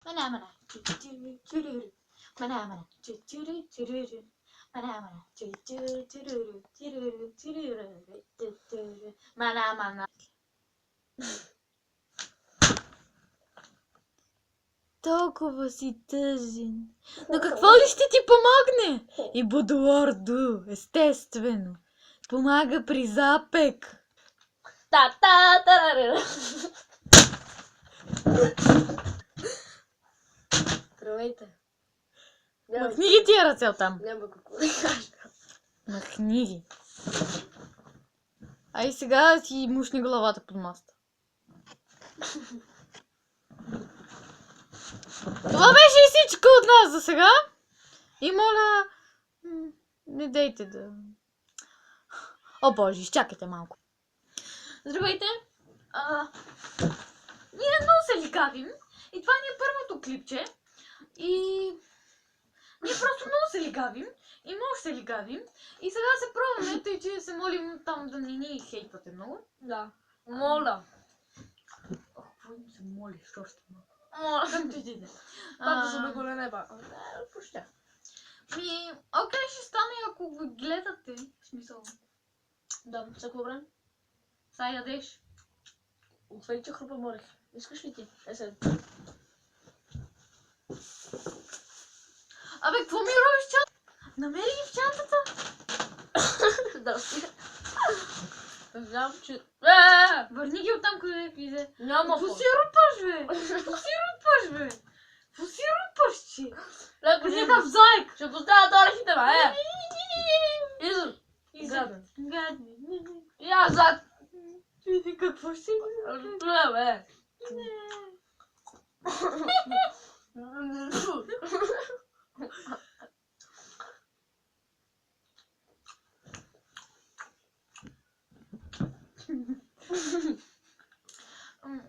Mana. Chururu. Mana. Chururu. Mana. Chururu. Mana. Толкова си тъжен. Но какво ли ще ти помогне? И Будуарду, естествено. Помага при запек. Та-та-та-ра-ра. Здравейте. Махни ги тия ръце оттам. Няма какво да кажа. Махни ги. Ай сега си мушни главата под маста. Това беше и всичко от нас за сега. И моля, не дейте да... О боже, изчакайте малко. Здравейте. Ние много се лигавим. И това ни е първото клипче. И ние просто много се лигавим. И много се лигавим. И сега се пробваме, тъй че се молим там да не ни хейтвате много. Да. Моля. Какво им се молиш още много? Моля. Как ти иде? Пак да се до голе неба. Пуща. Окей, ще стане, ако го гледате. В смисъл. Да, всяко време. Сега ядеш. Освен, че хрупа морех. Искаш ли ти? Есен. Абе, какво ми робиш в чантата? Намери ги в чантата. Да, стига. Знам, че... Върни ги оттам, къде иде. Няма Какво ход. си рупаш, бе? Какво си рупаш, бе? Какво си рупаш, че? Леко Някакъв зайк. ще поставя торехите, бе. Изър. Гаден. Гадни. И аз зад. Какво ще си? Това, бе.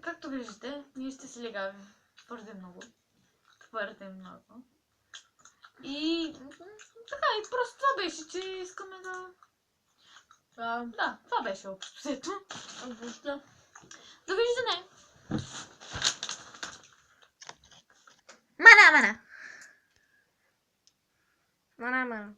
Както виждате, ние ще се легавим твърде много. Твърде много. И така, и просто това беше, че искаме да... Да, това беше общо взето. Довиждане! Мана! Мана.